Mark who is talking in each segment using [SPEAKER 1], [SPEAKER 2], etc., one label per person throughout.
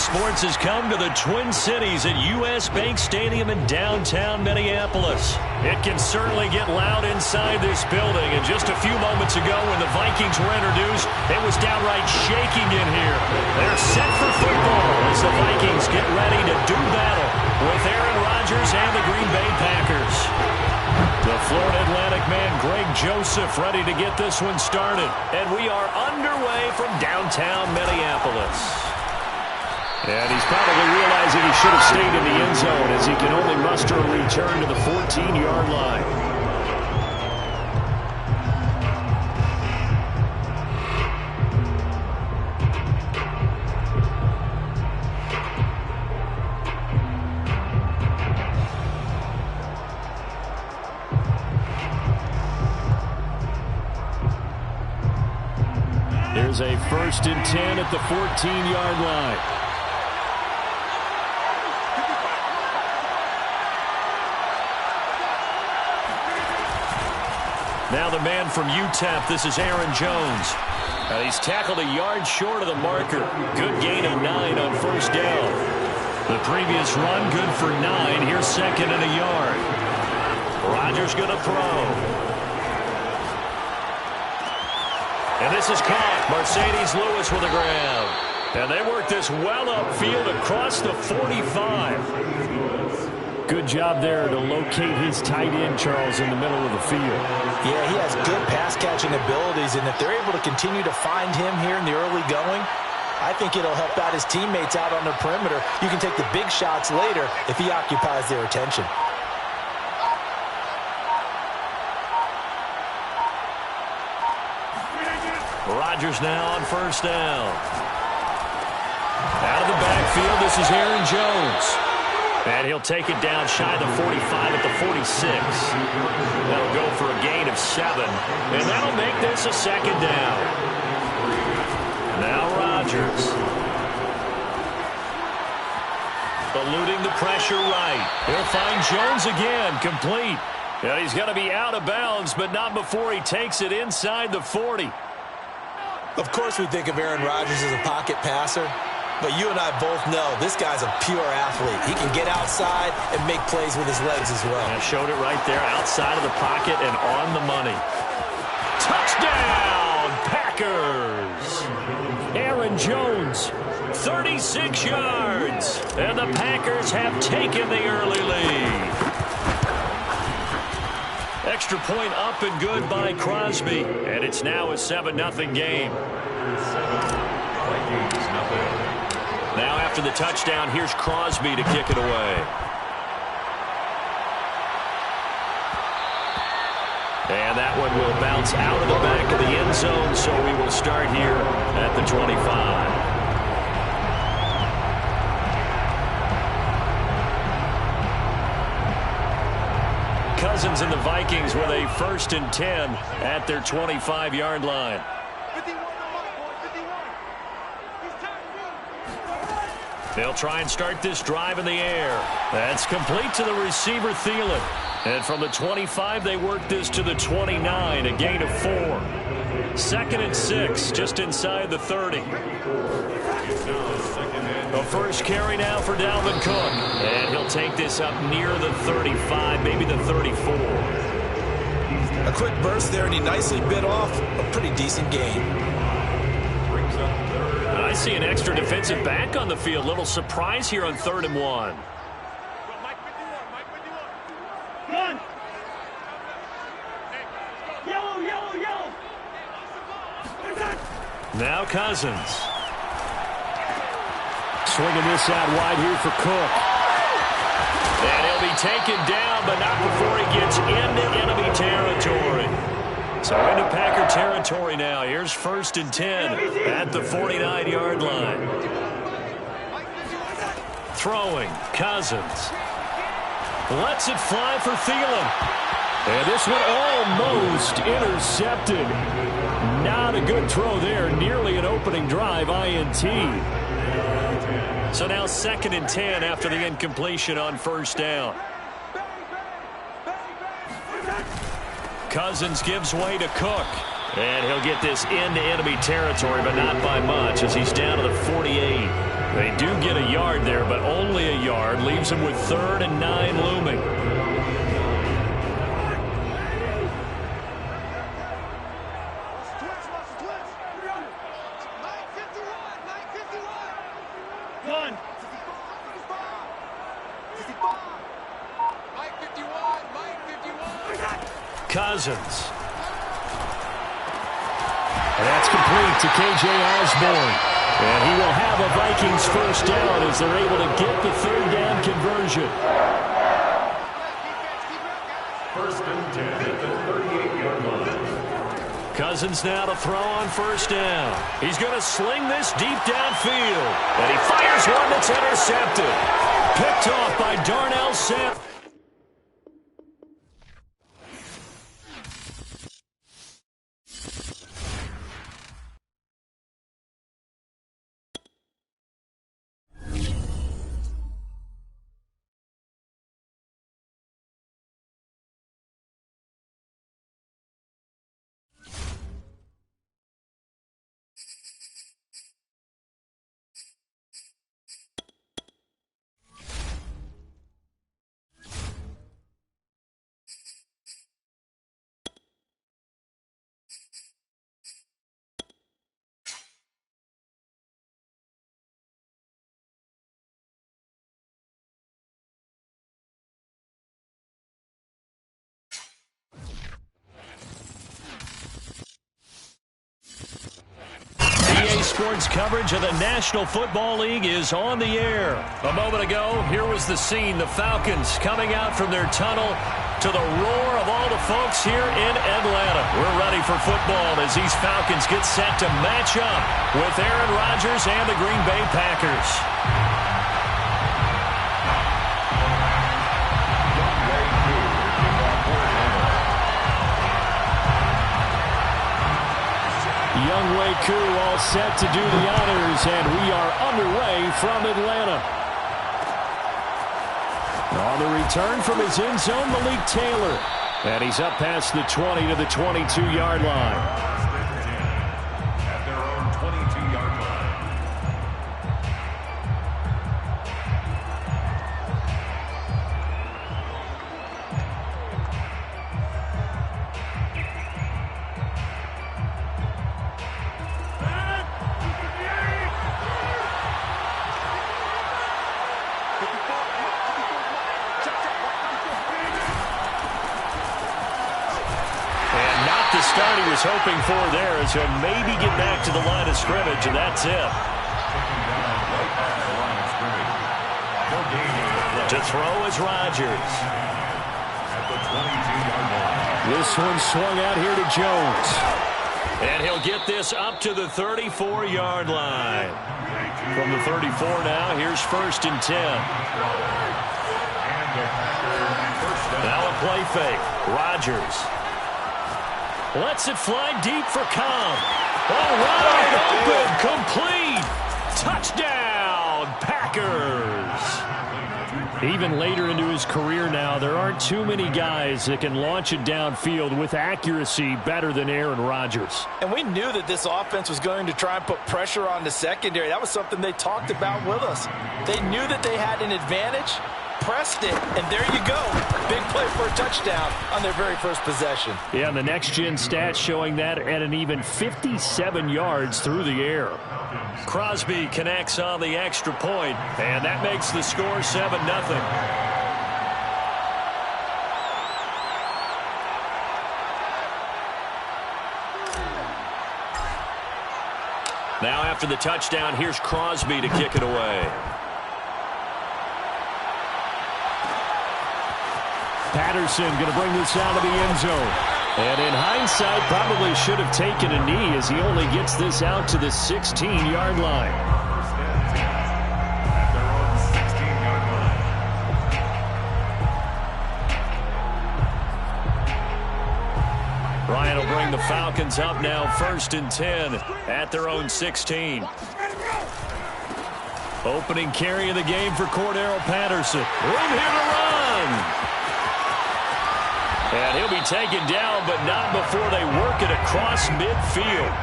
[SPEAKER 1] Sports has come to the Twin Cities at U.S. Bank Stadium in downtown Minneapolis. It can certainly get loud inside this building, and just a few moments ago when the Vikings were introduced, it was downright shaking in here. They're set for football as the Vikings get ready to do battle with Aaron Rodgers and the Green Bay Packers. The Florida Atlantic man Greg Joseph ready to get this one started, and we are underway from downtown Minneapolis. And he's probably realizing he should have stayed in the end zone as he can only muster a return to the 14-yard line. Here's a 1st and 10 at the 14-yard line. Now the man from UTEP, this is Aaron Jones. And he's tackled a yard short of the marker. Good gain of 9 on 1st down. The previous run, good for 9. Here's 2nd and a yard. Rodgers going to throw. And this is caught. Mercedes Lewis with a grab. And they work this well upfield across the 45. Good job there to locate his tight end, Charles, in the middle of the field.
[SPEAKER 2] Yeah, he has good pass-catching abilities, and if they're able to continue to find him here in the early going, I think it'll help out his teammates out on the perimeter. You can take the big shots later if he occupies their attention.
[SPEAKER 1] Rodgers now on 1st down. Out of the backfield, this is Aaron Jones. And he'll take it down shy of the 45 at the 46. That'll go for a gain of 7. And that'll make this a 2nd down. Now Rodgers. Eluding the pressure right. He'll find Jones again, complete. And he's going to be out of bounds, but not before he takes it inside the 40.
[SPEAKER 2] Of course we think of Aaron Rodgers as a pocket passer. But you and I both know this guy's a pure athlete. He can get outside and make plays with his legs as well.
[SPEAKER 1] And showed it right there outside of the pocket and on the money. Touchdown, Packers! Aaron Jones, 36 yards. And the Packers have taken the early lead. Extra point up and good by Crosby. And it's now a 7-0 game. Now after the touchdown, here's Crosby to kick it away. And that one will bounce out of the back of the end zone, so we will start here at the 25. Cousins and the Vikings with a 1st and 10 at their 25-yard line. They'll try and start this drive in the air. That's complete to the receiver, Thielen. And from the 25, they work this to the 29, a gain of 4. 2nd and 6, just inside the 30. The first carry now for Dalvin Cook. And he'll take this up near the 35, maybe the 34.
[SPEAKER 2] A quick burst there, and he nicely bit off a pretty decent gain.
[SPEAKER 1] I see an extra defensive back on the field. Little surprise here on 3rd and 1. Now Cousins. Swinging this out wide here for Cook. And he'll be taken down, but not before he gets into enemy territory. So into Packer territory now. Here's 1st and 10 at the 49-yard line. Throwing, Cousins. Lets it fly for Thielen. And this one almost intercepted. Not a good throw there. Nearly an opening drive, INT. So now 2nd and 10 after the incompletion on 1st down. Cousins gives way to Cook. And he'll get this into enemy territory, but not by much as he's down to the 48. They do get a yard there, but only a yard. Leaves them with 3rd and 9 looming. Cousins. And that's complete to K.J. Osborne. And he will have a Vikings first down as they're able to get the 3rd down conversion.
[SPEAKER 3] First and 10 at the 38-yard line.
[SPEAKER 1] Cousins now to throw on first down. He's going to sling this deep downfield. And he fires one that's intercepted. Picked off by Darnell Sampson. EA Sports coverage of the National Football League is on the air. A moment ago, here was the scene. The Falcons coming out from their tunnel to the roar of all the folks here in Atlanta. We're ready for football as these Falcons get set to match up with Aaron Rodgers and the Green Bay Packers. Younghoe Koo all set to do the honors, and we are underway from Atlanta. On the return from his end zone, Malik Taylor. And he's up past the 20 to the 22-yard line.
[SPEAKER 3] At their own 22-yard line.
[SPEAKER 1] Start he was hoping for there is to maybe get back to the line of scrimmage, and that's it. To throw is Rodgers. This one swung out here to Jones. And he'll get this up to the 34-yard line. From the 34 now, here's 1st and 10. Now a play fake. Rodgers. Lets it fly deep for Cobb. All right, open, complete. Touchdown, Packers. Even later into his career now, there aren't too many guys that can launch it downfield with accuracy better than Aaron Rodgers.
[SPEAKER 2] And we knew that this offense was going to try and put pressure on the secondary. That was something they talked about with us. They knew that they had an advantage, pressed it, and there you go. Big play for a touchdown on their very first possession.
[SPEAKER 1] Yeah, and the next-gen stats showing that at an even 57 yards through the air. Crosby connects on the extra point, and that makes the score 7-0. Now after the touchdown, here's Crosby to kick it away. Patterson going to bring this out of the end zone. And in hindsight, probably should have taken a knee as he only gets this out to the 16-yard line.
[SPEAKER 3] At their own 16-yard line.
[SPEAKER 1] Ryan will bring the Falcons up now 1st and 10 at their own 16. Opening carry of the game for Cordero Patterson. Room here to run. And he'll be taken down, but not before they work it across midfield.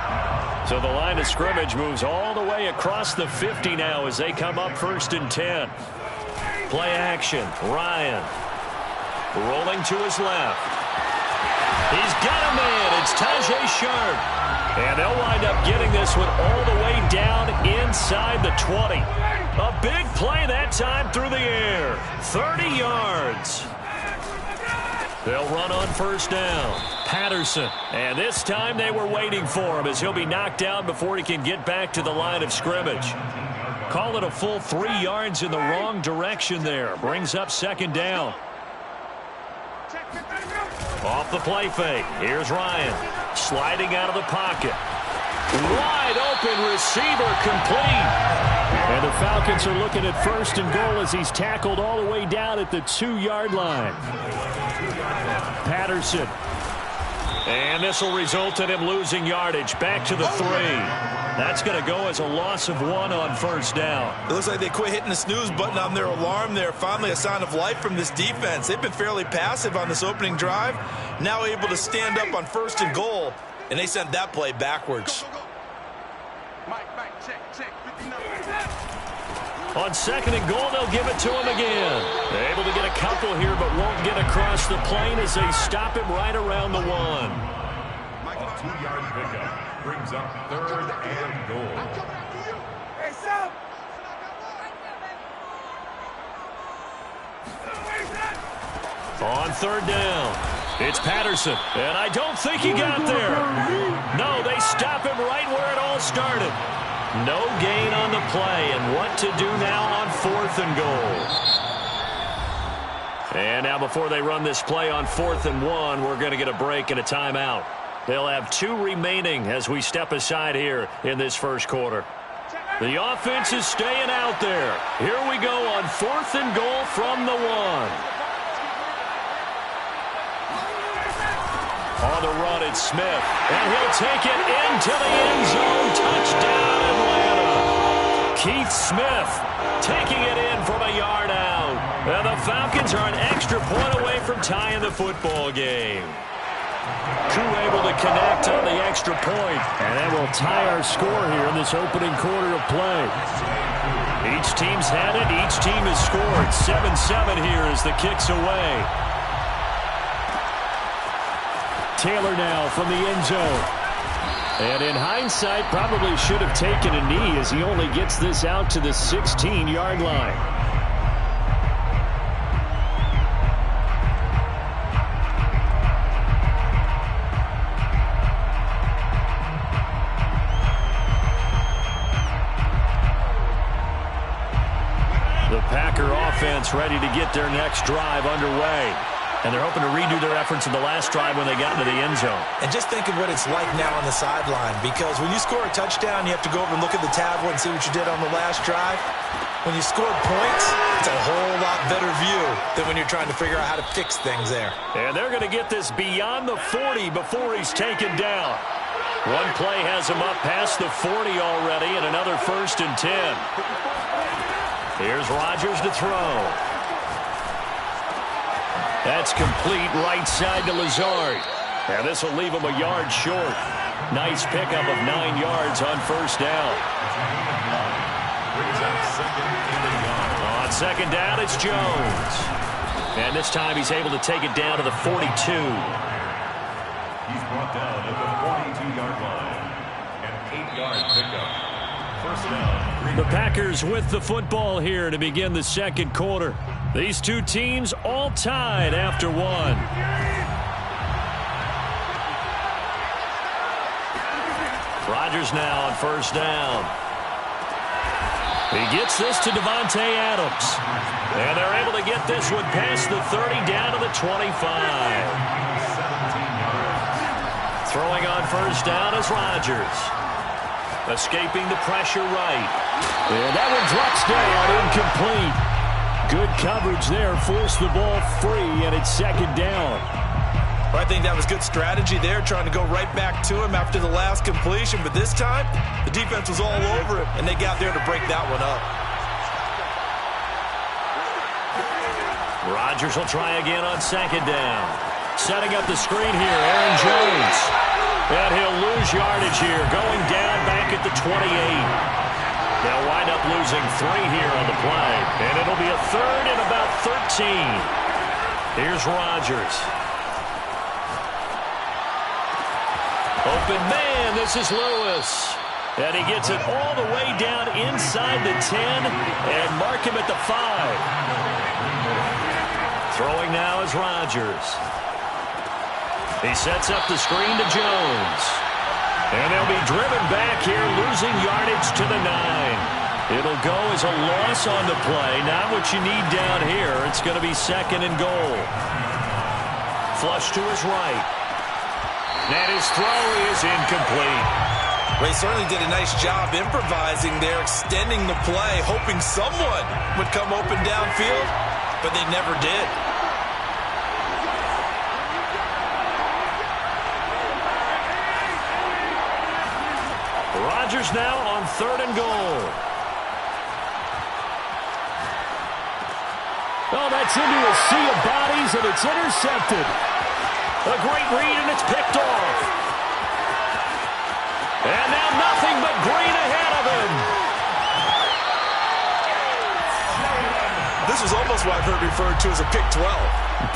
[SPEAKER 1] So the line of scrimmage moves all the way across the 50 now as they come up 1st and 10. Play action. Ryan rolling to his left. He's got a man. It's Tajay Sharp. And they'll wind up getting this one all the way down inside the 20. A big play that time through the air. 30 yards. They'll run on 1st down. Patterson. And this time they were waiting for him as he'll be knocked down before he can get back to the line of scrimmage. Call it a full 3 yards in the wrong direction there. Brings up 2nd down. Off the play fake. Here's Ryan. Sliding out of the pocket. Wide open receiver complete. And the Falcons are looking at 1st and goal as he's tackled all the way down at the 2-yard line. Patterson. And this will result in him losing yardage. Back to the 3. That's going to go as a loss of 1 on 1st down.
[SPEAKER 2] It looks like they quit hitting the snooze button on their alarm there. Finally a sign of life from this defense. They've been fairly passive on this opening drive. Now able to stand up on 1st and goal. And they sent that play backwards.
[SPEAKER 1] On 2nd and goal, they'll give it to him again. They're able to get a couple here, but won't get across the plane as they stop him right around the 1.
[SPEAKER 3] A 2-yard pickup brings up 3rd and goal.
[SPEAKER 1] On 3rd down, it's Patterson, and I don't think he got there. No, they stop him right where it all started. No gain on the play, and what to do now on 4th and goal. And now before they run this play on 4th and 1, we're going to get a break and a timeout. They'll have 2 remaining as we step aside here in this 1st quarter. The offense is staying out there. Here we go on 4th and goal from the 1. On the run, it's Smith, and he'll take it into the end zone. Touchdown, Atlanta. Keith Smith taking it in from a yard out. And the Falcons are an extra point away from tying the football game. Crew able to connect on the extra point, and that will tie our score here in this opening quarter of play. Each team's had it. Each team has scored. 7-7 here as the kick's away. Taylor now from the end zone. And in hindsight, probably should have taken a knee as he only gets this out to the 16-yard line. The Packer offense ready to get their next drive underway. And they're hoping to redo their efforts in the last drive when they got into the end zone.
[SPEAKER 2] And just think of what it's like now on the sideline, because when you score a touchdown, you have to go over and look at the tablet and see what you did on the last drive. When you scored points, it's a whole lot better view than when you're trying to figure out how to fix things there.
[SPEAKER 1] And they're going to get this beyond the 40 before he's taken down. One play has him up past the 40 already, and another 1st and 10. Here's Rodgers to throw. That's complete right side to Lazard. And this will leave him a yard short. Nice pickup of 9 yards on 1st down. On 2nd down, it's Jones. And this time he's able to take it down to the 42.
[SPEAKER 3] He's brought down at the 42-yard line. An 8-yard pickup. 1st down.
[SPEAKER 1] The Packers with the football here to begin the 2nd quarter. These two teams all tied after 1. Rodgers now on 1st down. He gets this to Devontae Adams. And they're able to get this one past the 30 down to the 25. Throwing on 1st down is Rodgers. Escaping the pressure right. And that one drops down, incomplete. Good coverage there, forced the ball free, and it's 2nd down.
[SPEAKER 2] Well, I think that was good strategy there, trying to go right back to him after the last completion. But this time, the defense was all over him, and they got there to break that one up.
[SPEAKER 1] Rodgers will try again on 2nd down. Setting up the screen here, Aaron Jones. And he'll lose yardage here, going down back at the 28. They'll wind up losing 3 here on the play. And it'll be a 3rd and about 13. Here's Rodgers. Open man, this is Lewis. And he gets it all the way down inside the 10 and mark him at the 5. Throwing now is Rodgers. He sets up the screen to Jones. And they'll be driven back here, losing yardage to the 9. It'll go as a loss on the play. Not what you need down here. It's going to be 2nd and goal. Flush to his right. And his throw is incomplete.
[SPEAKER 2] They certainly did a nice job improvising there, extending the play, hoping someone would come open downfield, but they never did.
[SPEAKER 1] Rodgers now on 3rd and goal. Oh, that's into a sea of bodies, and it's intercepted. A great read, and it's picked off. And now nothing but green ahead of him.
[SPEAKER 2] This was almost what I've heard referred to as a pick 12.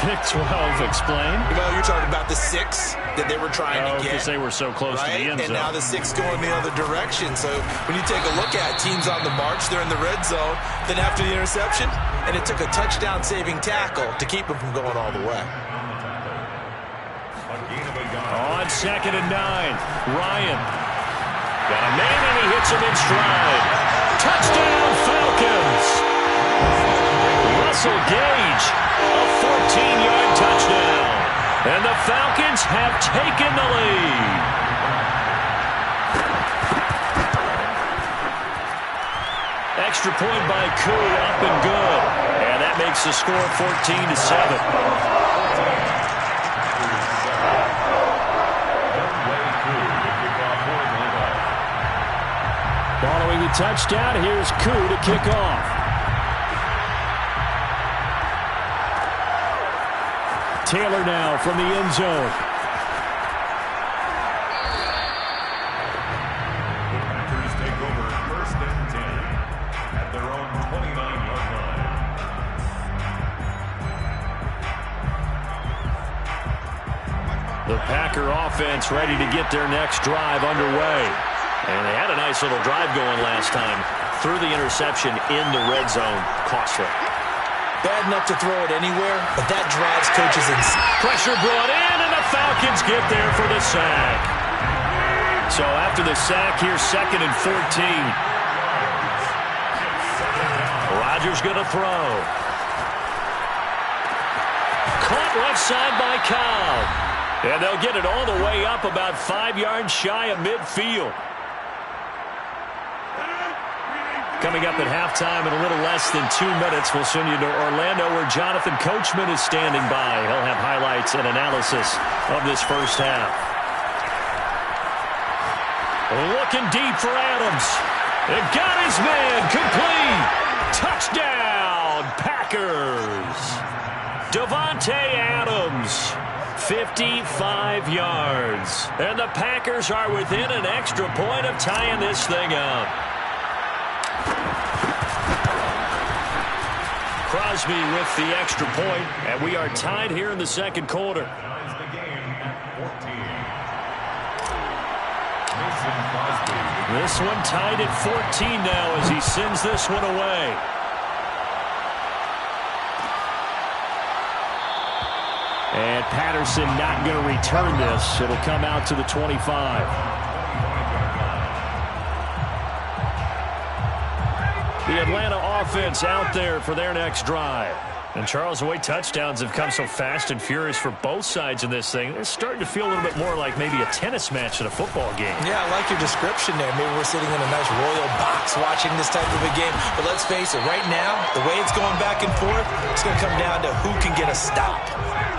[SPEAKER 1] Pick 12, explain.
[SPEAKER 2] Well, you're talking about the 6 that they were trying to get.
[SPEAKER 1] Because they were so close to the end zone.
[SPEAKER 2] And now the 6 going the other direction. So when you take a look at teams on the march, they're in the red zone. Then after the interception, and it took a touchdown-saving tackle to keep them from going all the way.
[SPEAKER 1] On 2nd and 9, Ryan. Got a man, and he hits him in stride. Touchdown, Falcons. Russell Gage, a 14-yard touchdown. And the Falcons have taken the lead. Extra point by Koo, up and good. And that makes the score 14-7. Following the touchdown, here's Koo to kick off. Taylor now from the end zone.
[SPEAKER 3] The Packers take over 1st and 10 at their own 29-yard line.
[SPEAKER 1] The Packer offense ready to get their next drive underway. And they had a nice little drive going last time. Threw the interception in the red zone. Costly.
[SPEAKER 2] Bad enough to throw it anywhere, but that drives coaches insane.
[SPEAKER 1] Pressure brought in, and the Falcons get there for the sack. So after the sack, here's 2nd and 14. Rodgers going to throw. Caught left side by Cobb. And they'll get it all the way up about 5 yards shy of midfield. Coming up at halftime in a little less than 2 minutes, we'll send you to Orlando where Jonathan Coachman is standing by. He'll have highlights and analysis of this first half. Looking deep for Adams. It got his man complete. Touchdown, Packers. Davante Adams, 55 yards. And the Packers are within an extra point of tying this thing up. Crosby with the extra point, and we are tied here in the second quarter.
[SPEAKER 3] Ties the game at 14.
[SPEAKER 1] This one tied at 14 now as he sends this one away. And Patterson not going to return this. It'll come out to the 25. The Atlanta offense out there for their next drive. And Charles, the way touchdowns have come so fast and furious for both sides in this thing, it's starting to feel a little bit more like maybe a tennis match than a football game.
[SPEAKER 2] Yeah, I like your description there. Maybe we're sitting in a nice royal box watching this type of a game. But let's face it, right now, the way it's going back and forth, it's going to come down to who can get a stop.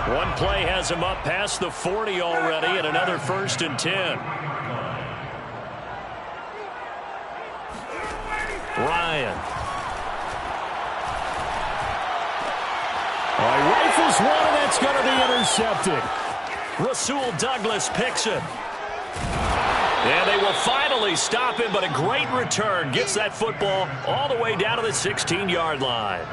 [SPEAKER 1] One play has him up past the 40 already, and another 1st and 10. Ryan. Rifles one, and that's going to be intercepted. Rasul Douglas picks it. And they will finally stop him, but a great return gets that football all the way down to the 16-yard line.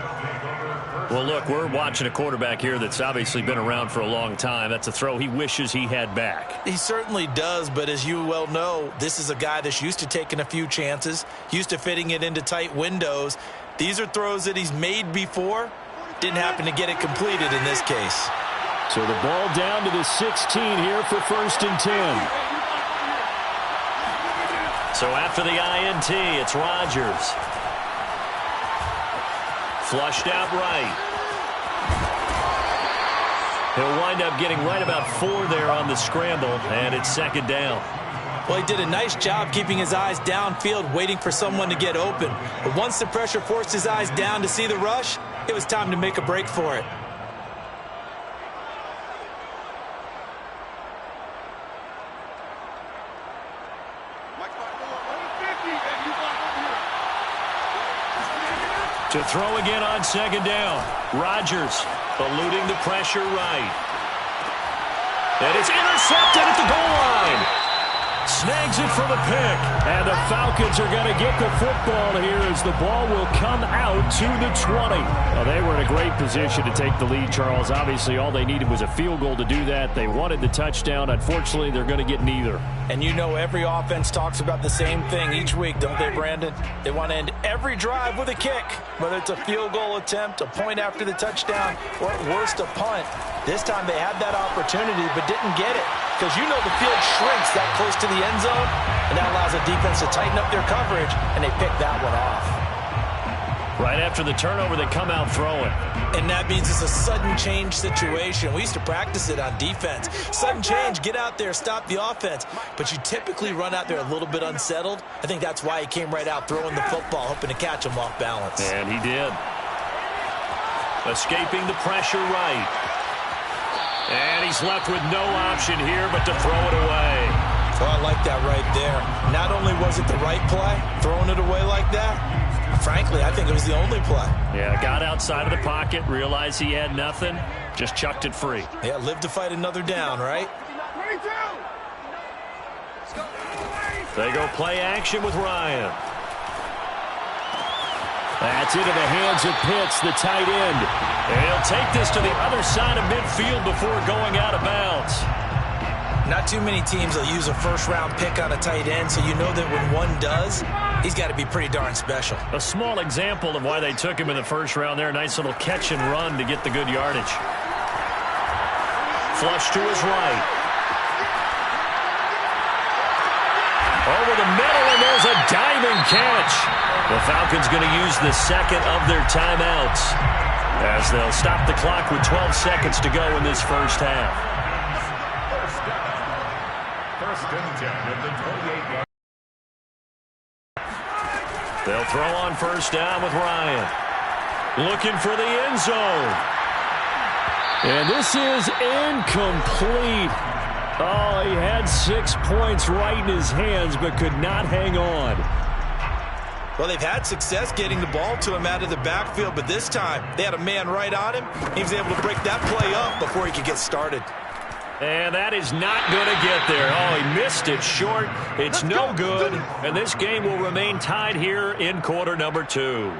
[SPEAKER 1] Well, look, we're watching a quarterback here that's obviously been around for a long time. That's a throw he wishes he had back.
[SPEAKER 2] He certainly does, but as you well know, this is a guy that's used to taking a few chances, used to fitting it into tight windows. These are throws that he's made before. Didn't happen to get it completed in this case.
[SPEAKER 1] So the ball down to the 16 here for 1st and 10. So after the INT, it's Rodgers. Flushed out right. He'll wind up getting right about 4 there on the scramble, and it's 2nd down.
[SPEAKER 2] Well, he did a nice job keeping his eyes downfield, waiting for someone to get open. But once the pressure forced his eyes down to see the rush, it was time to make a break for it.
[SPEAKER 1] To throw again on 2nd down. Rodgers eluding the pressure right. And it's intercepted at the goal line. Snags it for the pick. And the Falcons are going to get the football here as the ball will come out to the 20. Well, they were in a great position to take the lead, Charles. Obviously, all they needed was a field goal to do that. They wanted the touchdown. Unfortunately, they're going to get neither.
[SPEAKER 2] And you know every offense talks about the same thing each week, don't they, Brandon? They want to end every drive with a kick, whether it's a field goal attempt, a point after the touchdown, or at worst, a punt. This time they had that opportunity but didn't get it because you know the field shrinks that close to the end zone, and that allows the defense to tighten up their coverage, and they pick that one off.
[SPEAKER 1] Right after the turnover, they come out throwing.
[SPEAKER 2] And that means it's a sudden change situation. We used to practice it on defense. Sudden change, get out there, stop the offense. But you typically run out there a little bit unsettled. I think that's why he came right out throwing the football, hoping to catch him off balance.
[SPEAKER 1] And he did. Escaping the pressure right. And he's left with no option here but to throw it away.
[SPEAKER 2] Oh, I like that right there. Not only was it the right play, throwing it away like that, frankly, I think it was the only play.
[SPEAKER 1] Yeah, got outside of the pocket, realized he had nothing, just chucked it free.
[SPEAKER 2] Yeah, live to fight another down, right?
[SPEAKER 1] They go play action with Ryan. That's into the hands of Pitts, the tight end. And he'll take this to the other side of midfield before going out of bounds.
[SPEAKER 2] Not too many teams will use a first-round pick on a tight end, so you know that when one does, he's got to be pretty darn special.
[SPEAKER 1] A small example of why they took him in the first round there. Nice little catch and run to get the good yardage. Flush to his right. Over the middle, and there's a diving catch. The Falcons going to use the second of their timeouts as they'll stop the clock with 12 seconds to go in this first half.
[SPEAKER 3] First and 10 at the 28-yard.
[SPEAKER 1] They'll throw on first down with Ryan. Looking for the end zone. And this is incomplete. Oh, he had 6 points right in his hands but could not hang on.
[SPEAKER 2] Well, they've had success getting the ball to him out of the backfield, but this time they had a man right on him. He was able to break that play up before he could get started.
[SPEAKER 1] And that is not going to get there. Oh, he missed it short. It's no good. And this game will remain tied here in quarter number 2.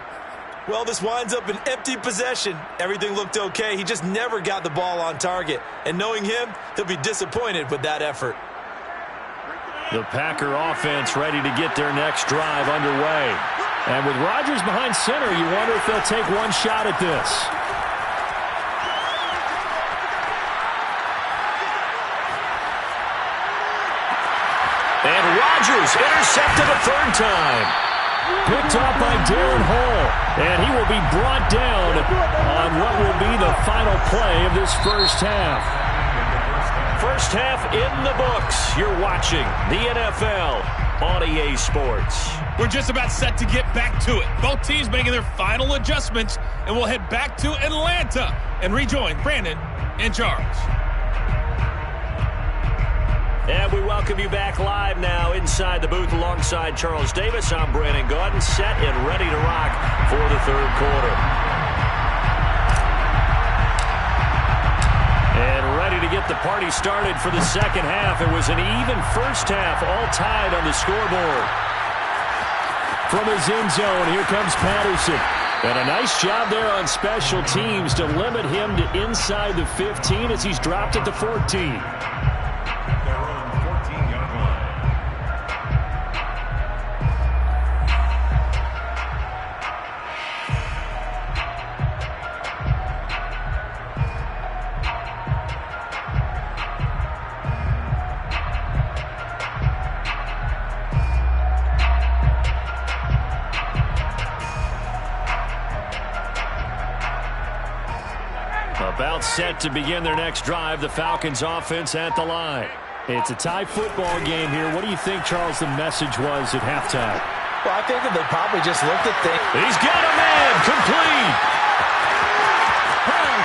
[SPEAKER 2] Well, this winds up an empty possession. Everything looked okay. He just never got the ball on target. And knowing him, he'll be disappointed with that effort.
[SPEAKER 1] The Packer offense ready to get their next drive underway. And with Rodgers behind center, you wonder if they'll take one shot at this. And Rodgers intercepted a third time. Picked up by Darren Hall. And he will be brought down on what will be the final play of this first half. First half in the books. You're watching the NFL on EA Sports.
[SPEAKER 4] We're just about set to get back to it. Both teams making their final adjustments, and we'll head back to Atlanta and rejoin Brandon and Charles.
[SPEAKER 1] And we welcome you back live now inside the booth alongside Charles Davis. I'm Brandon Gaudin, set and ready to rock for the third quarter. And ready to get get the party started for the second half. It was an even first half, all tied on the scoreboard. From his end zone, here comes Patterson. And a nice job there on special teams to limit him to inside the 15 as he's dropped at the 14. About set to begin their next drive, the Falcons offense at the line. It's a tie football game here. What do you think, Charles, the message was at halftime?
[SPEAKER 2] Well, I think that they probably just looked at things.
[SPEAKER 1] He's got a man, complete.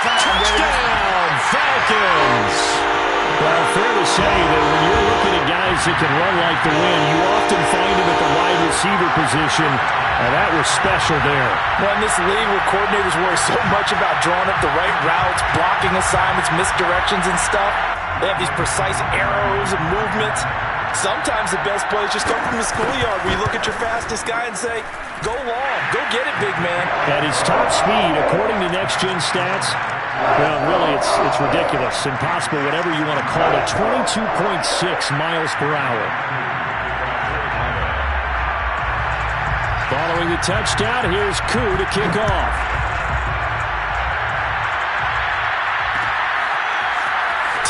[SPEAKER 1] Touchdown, Falcons. Well, fair to say that when you're looking at guys that can run like the wind, you often find them at the wide receiver position. And that was special there.
[SPEAKER 2] Well, in this league where coordinators worry so much about drawing up the right routes, blocking assignments, misdirections and stuff, they have these precise arrows and movements. Sometimes the best plays just come from the schoolyard where you look at your fastest guy and say, go long, go get it, big man.
[SPEAKER 1] At his top speed, according to Next Gen Stats, well, really, it's ridiculous, impossible, whatever you want to call it, 22.6 miles per hour. Following the touchdown, here's Koo to kick off.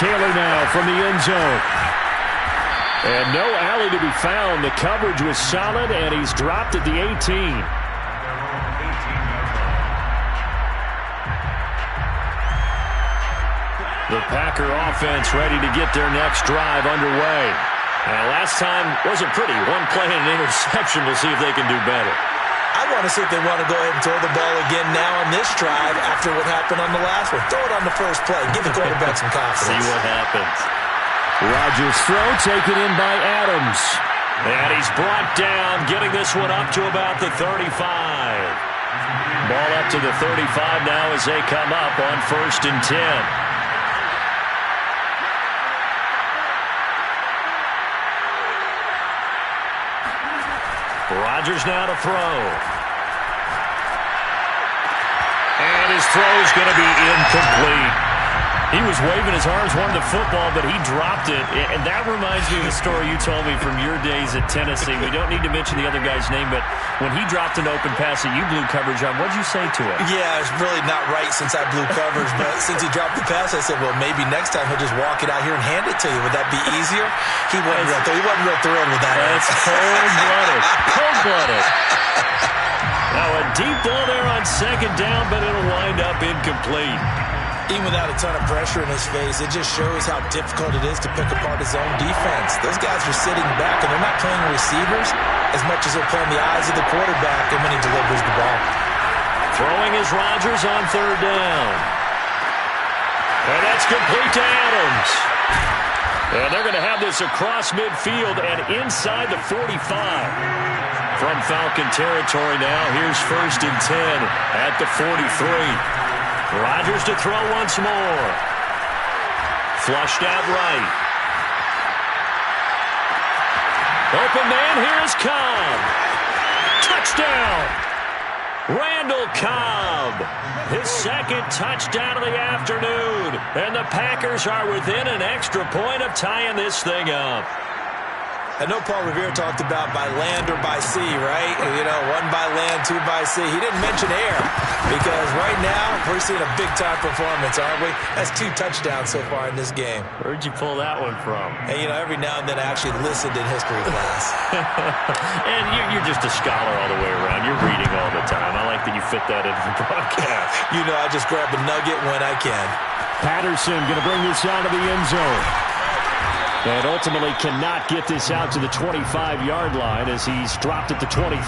[SPEAKER 1] Taylor now from the end zone. And no alley to be found. The coverage was solid, and he's dropped at the 18. The Packer offense ready to get their next drive underway. Last time wasn't pretty. One play and an interception. We'll see if they can do better.
[SPEAKER 2] I want to see if they want to go ahead and throw the ball again now on this drive after what happened on the last one. Throw it on the first play. Give the quarterback some confidence.
[SPEAKER 1] See what happens. Rodgers' throw taken in by Adams. And he's brought down, getting this one up to about the 35. Ball up to the 35 now as they come up on 1st and 10. Rodgers now to throw. And his throw is going to be incomplete. He was waving his arms, wanted the football, but he dropped it. And that reminds me of the story you told me from your days at Tennessee. We don't need to mention the other guy's name, but when he dropped an open pass that you blew coverage on, what did you say to him?
[SPEAKER 2] Yeah, it's really not right since I blew coverage, but since he dropped the pass, I said, well, maybe next time he'll just walk it out here and hand it to you. Would that be easier? He wasn't real thrilled with that.
[SPEAKER 1] That's cold-blooded. Cold-blooded. Now a deep ball there on 2nd down, but it'll wind up incomplete.
[SPEAKER 2] Even without a ton of pressure in his face, it just shows how difficult it is to pick apart his own defense. Those guys are sitting back, and they're not playing receivers as much as they're playing the eyes of the quarterback and when he delivers the ball.
[SPEAKER 1] Throwing is Rodgers on 3rd down. And that's complete to Adams. And they're going to have this across midfield and inside the 45. From Falcon territory now, here's 1st and 10 at the 43. Rodgers to throw once more. Flushed out right. Open man, here is Cobb. Touchdown! Randall Cobb. His 2nd touchdown of the afternoon. And the Packers are within an extra point of tying this thing up.
[SPEAKER 2] I know Paul Revere talked about by land or by sea, right? You know, 1 by land, 2 by sea. He didn't mention air because right now we're seeing a big-time performance, aren't we? That's 2 touchdowns so far in this game.
[SPEAKER 1] Where'd you pull that one from?
[SPEAKER 2] And, you know, every now and then I actually listened in history class.
[SPEAKER 1] And you're just a scholar all the way around. You're reading all the time. I like that you fit that into the broadcast.
[SPEAKER 2] You know, I just grab a nugget when I can.
[SPEAKER 1] Patterson going to bring this out of the end zone. And ultimately cannot get this out to the 25-yard line as he's dropped at the 23.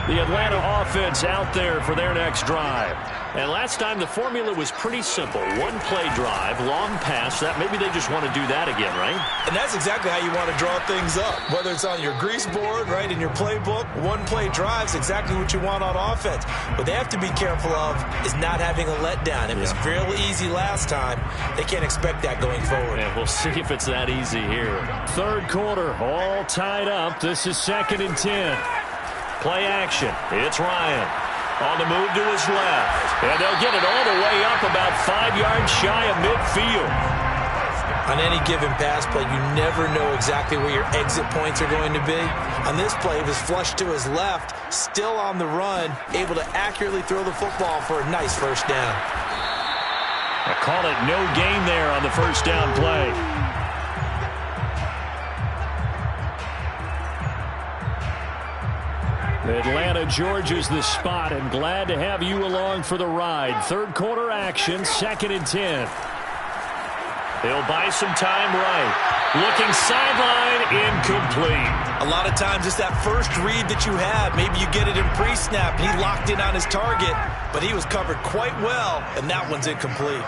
[SPEAKER 1] The Atlanta offense out there for their next drive. And last time the formula was pretty simple. One play drive, long pass. That maybe they just want to do that again, right?
[SPEAKER 2] And that's exactly how you want to draw things up. Whether it's on your grease board, right, in your playbook, one play drive is exactly what you want on offense. What they have to be careful of is not having a letdown. It was real easy last time. They can't expect that going forward.
[SPEAKER 1] And we'll see if it's that easy here. Third quarter, all tied up. This is 2nd and 10. Play action. It's Ryan. On the move to his left. And they'll get it all the way up about 5 yards shy of midfield.
[SPEAKER 2] On any given pass play, you never know exactly where your exit points are going to be. On this play, it was flushed to his left, still on the run, able to accurately throw the football for a nice first down.
[SPEAKER 1] I call it no gain there on the first down play. Atlanta, Georgia's the spot, and glad to have you along for the ride. Third quarter action, 2nd and 10. They'll buy some time right. Looking sideline, incomplete.
[SPEAKER 2] A lot of times it's that first read that you have. Maybe you get it in pre-snap, and he locked in on his target, but he was covered quite well, and that one's incomplete.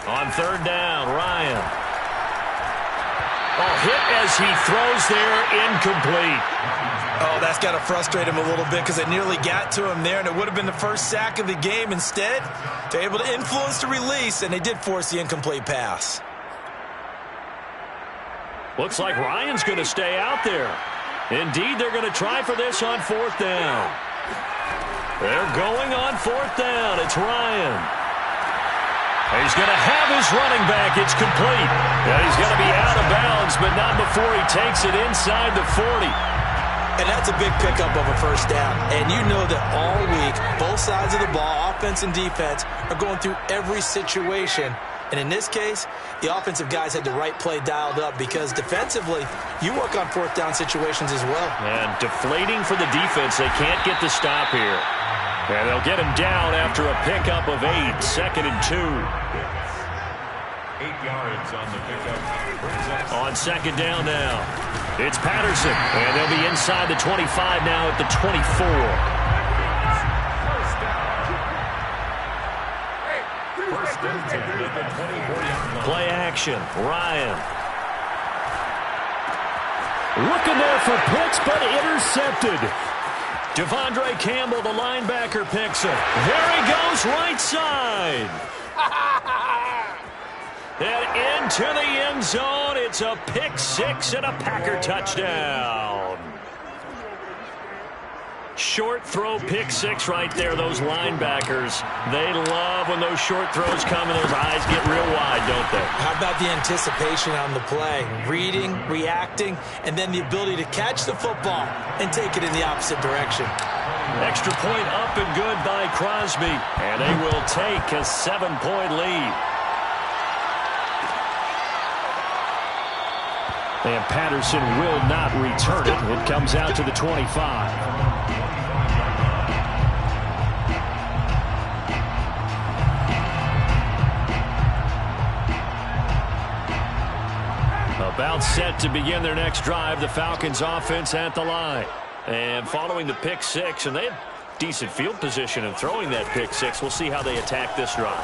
[SPEAKER 1] On third down, Ryan. Oh, hit as he throws there, incomplete.
[SPEAKER 2] Oh, that's got to frustrate him a little bit because they nearly got to him there, and it would have been the first sack of the game. Instead, they're able to influence the release, and they did force the incomplete pass.
[SPEAKER 1] Looks like Ryan's going to stay out there. Indeed, they're going to try for this on 4th down. They're going on 4th down. It's Ryan. He's going to have his running back. It's complete. Yeah, he's going to be out of bounds, but not before he takes it inside the 40.
[SPEAKER 2] And that's a big pickup of a first down. And you know that all week, both sides of the ball, offense and defense, are going through every situation. And in this case, the offensive guys had the right play dialed up because defensively, you work on 4th down situations as well.
[SPEAKER 1] And deflating for the defense. They can't get the stop here. And they'll get him down after a pickup of 8. 2nd and 2.
[SPEAKER 3] 8 yards on the pickup.
[SPEAKER 1] On 2nd down now. It's Patterson. And they'll be inside the 25 now at the 24. Play action. Ryan. Looking there for picks, but intercepted. Devondre Campbell, the linebacker, picks it. There he goes, right side. And into the end zone. It's a pick 6 and a Packer touchdown. Short throw, pick 6 right there. Those linebackers, they love when those short throws come and those eyes get real wide, don't they?
[SPEAKER 2] How about the anticipation on the play? Reading, reacting, and then the ability to catch the football and take it in the opposite direction.
[SPEAKER 1] Extra point up and good by Crosby. And they will take a 7-point lead. And Patterson will not return it. It comes out to the 25. About set to begin their next drive. The Falcons offense at the line. And following the pick 6, and they have decent field position in throwing that pick 6. We'll see how they attack this drive.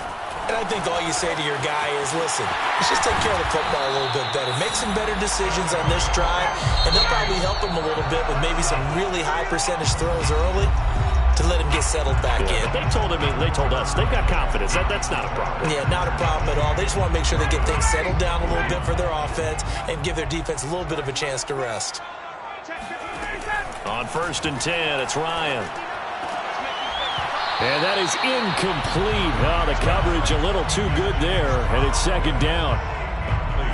[SPEAKER 2] And I think all you say to your guy is, listen, let's just take care of the football a little bit better. Make some better decisions on this drive, and they'll probably help him a little bit with maybe some really high percentage throws early to let him get settled back in.
[SPEAKER 1] But they told us they've got confidence. That's not a problem.
[SPEAKER 2] Yeah, not a problem at all. They just want to make sure they get things settled down a little bit for their offense and give their defense a little bit of a chance to rest.
[SPEAKER 1] On 1st and 10, it's Ryan. And that is incomplete. Oh, the coverage a little too good there, and it's 2nd down.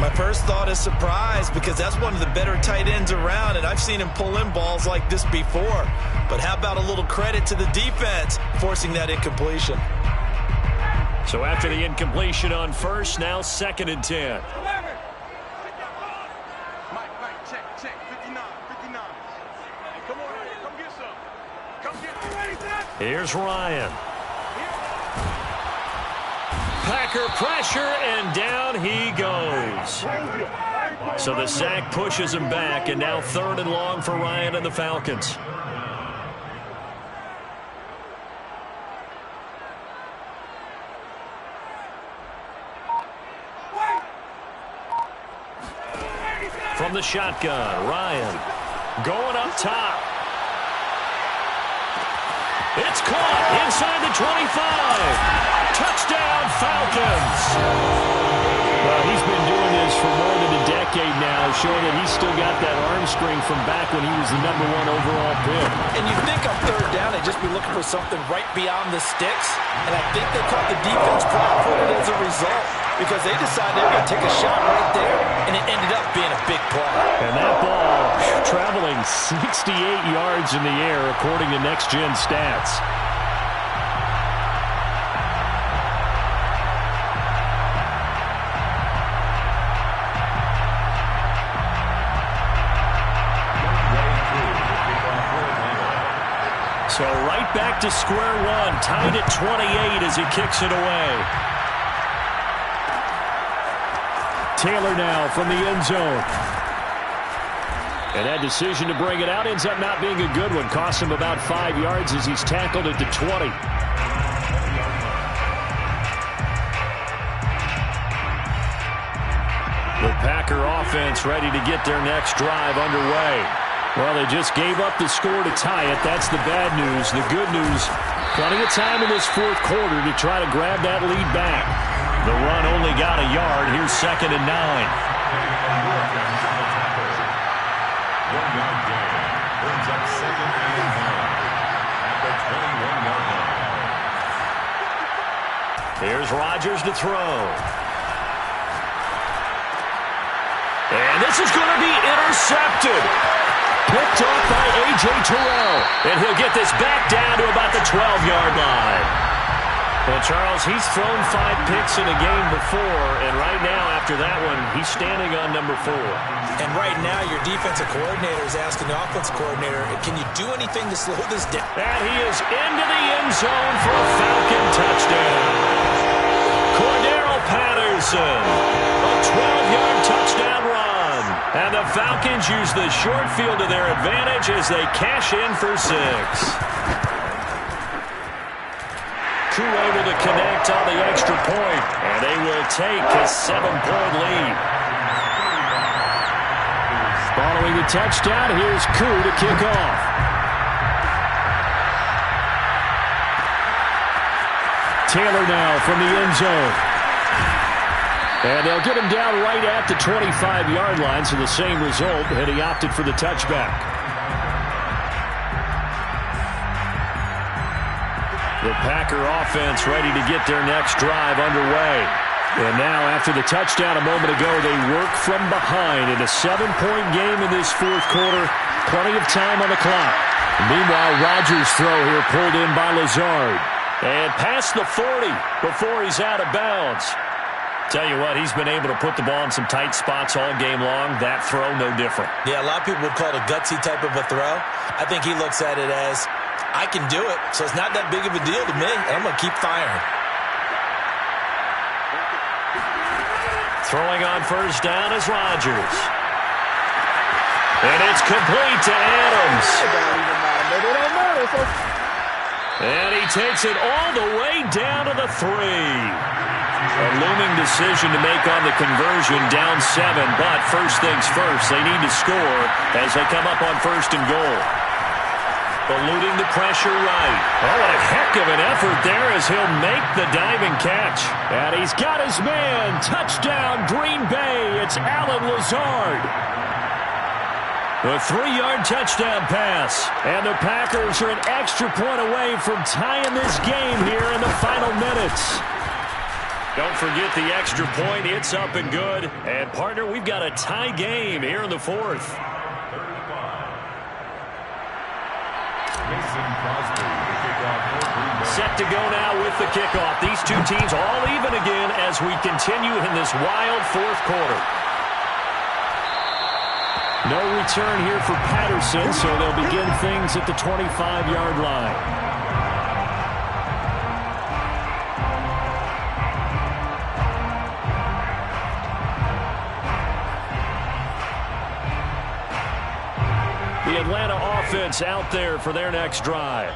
[SPEAKER 2] My first thought is surprise because that's one of the better tight ends around, and I've seen him pull in balls like this before. But how about a little credit to the defense forcing that incompletion?
[SPEAKER 1] So after the incompletion on 1st, now 2nd and 10. Here's Ryan. Packer pressure, and down he goes. So the sack pushes him back, and now 3rd and long for Ryan and the Falcons. from the shotgun. Ryan going up top. It's caught inside the 25. Touchdown, Falcons. Well, he's been doing this for more than a decade now, showing that he's still got that arm strength from back when he was the #1 overall pick.
[SPEAKER 2] And you think on third down, they'd just be looking for something right beyond the sticks. And I think they caught the defense flat-footed as a result because they decided they were going to take a shot right there, and it ended up being a big play.
[SPEAKER 1] And that ball traveling 68 yards in the air, according to Next Gen Stats. So right back to square one, tied at 28 as he kicks it away. Taylor now from the end zone. And that decision to bring it out ends up not being a good one. Costs him about 5 yards as he's tackled at the 20. The Packer offense ready to get their next drive underway. Well, they just gave up the score to tie it. That's the bad news. The good news, plenty of time in this fourth quarter to try to grab that lead back. The run only got a yard. Here's 2nd and 9.
[SPEAKER 3] 1 yard gain brings up 2nd and 9 at the 21-yard line.
[SPEAKER 1] Here's Rodgers to throw. And this is going to be intercepted. Picked off by A.J. Terrell. And he'll get this back down to about the 12-yard line. Well, Charles, he's thrown 5 picks in a game before, and right now, after that one, he's standing on number 4.
[SPEAKER 2] And right now, your defensive coordinator is asking the offensive coordinator, can you do anything to slow this down?
[SPEAKER 1] And he is into the end zone for a Falcon touchdown. Cordero Patterson, a 12-yard touchdown run. And the Falcons use the short field to their advantage as they cash in for 6. Koo able to connect on the extra point, and they will take a 7-point lead. Following the touchdown, here's Koo to kick off. Taylor now from the end zone. And they'll get him down right at the 25-yard line, so the same result, and he opted for the touchback. The Packer offense ready to get their next drive underway. And now, after the touchdown a moment ago, they work from behind in a 7-point game in this fourth quarter. Plenty of time on the clock. Meanwhile, Rodgers' throw here pulled in by Lazard. And past the 40 before he's out of bounds. Tell you what, he's been able to put the ball in some tight spots all game long. That throw, no different.
[SPEAKER 2] Yeah, a lot of people would call it a gutsy type of a throw. I think he looks at it as, I can do it, so it's not that big of a deal to me, and I'm going to keep firing.
[SPEAKER 1] Throwing on first down is Rodgers. And it's complete to Adams. And he takes it all the way down to the 3. A looming decision to make on the conversion, down 7, but first things first, they need to score as they come up on 1st and goal. Eluding the pressure right. Oh, what a heck of an effort there as he'll make the diving catch. And he's got his man. Touchdown, Green Bay. It's Allen Lazard. A 3-yard touchdown pass. And the Packers are an extra point away from tying this game here in the final minutes. Don't forget the extra point. It's up and good. And, partner, we've got a tie game here in the 4th. Set to go now with the kickoff. These two teams all even again as we continue in this wild fourth quarter. No return here for Patterson, so they'll begin things at the 25-yard line. The Atlanta offense out there for their next drive.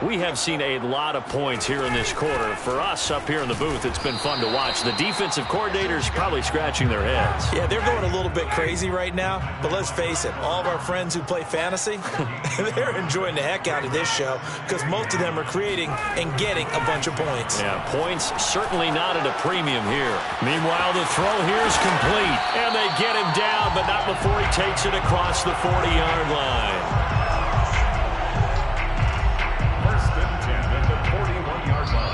[SPEAKER 1] We have seen a lot of points here in this quarter. For us up here in the booth, it's been fun to watch. The defensive coordinators probably scratching their heads.
[SPEAKER 2] Yeah, they're going a little bit crazy right now, but let's face it, all of our friends who play fantasy, they're enjoying the heck out of this show because most of them are creating and getting a bunch of points.
[SPEAKER 1] Yeah, points certainly not at a premium here. Meanwhile, the throw here is complete, and they get him down, but not before he takes it across the 40-yard line.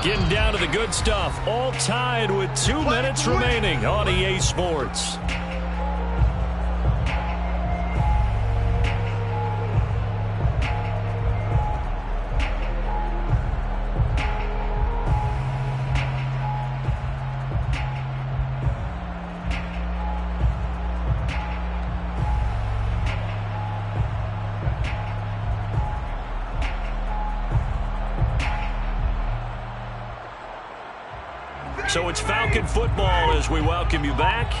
[SPEAKER 1] Getting down to the good stuff, all tied with 2 minutes remaining on EA Sports. So it's Falcon football as we welcome you back.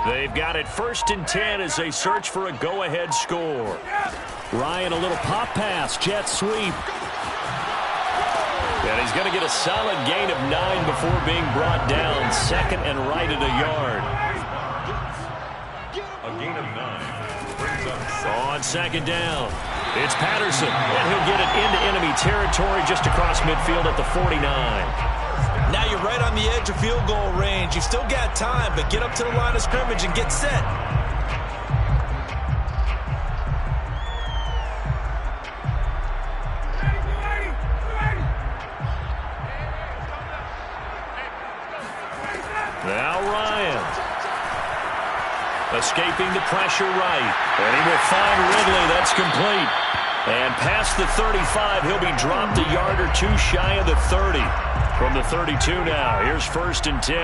[SPEAKER 1] They've got it 1st and 10 as they search for a go-ahead score. Ryan, a little pop pass, jet sweep. And he's going to get a solid gain of 9 before being brought down. 2nd and right at a yard.
[SPEAKER 3] A gain of 9. Brings up
[SPEAKER 1] On 2nd down, it's Patterson. And he'll get it into enemy territory just across midfield at the 49.
[SPEAKER 2] Now you're right on the edge of field goal range. You've still got time, but get up to the line of scrimmage and get set.
[SPEAKER 1] Now Ryan. Escaping the pressure right. And he will find Ridley. That's complete. And past the 35, he'll be dropped a yard or 2 shy of the 30. From the 32 now, here's 1st and 10.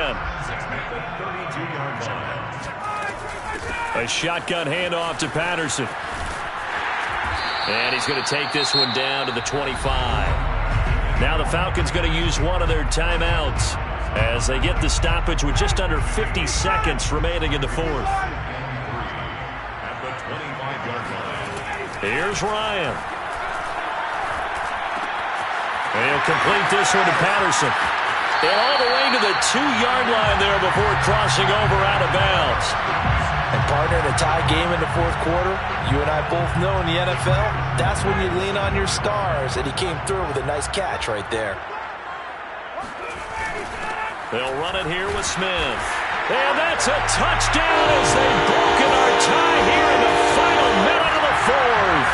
[SPEAKER 1] A shotgun handoff to Patterson. And he's going to take this one down to the 25. Now the Falcons going to use one of their timeouts as they get the stoppage with just under 50 seconds remaining in the 4th.
[SPEAKER 3] at the 25-yard line.
[SPEAKER 1] Here's Ryan. And he'll complete this one to Patterson. And all the way to the 2-yard line there before crossing over out of bounds.
[SPEAKER 2] And partner, in a tie game in the 4th quarter, you and I both know in the NFL, that's when you lean on your stars. And he came through with a nice catch right there.
[SPEAKER 1] They'll run it here with Smith. And that's a touchdown as they've broken our tie here in the final minute of the 4th.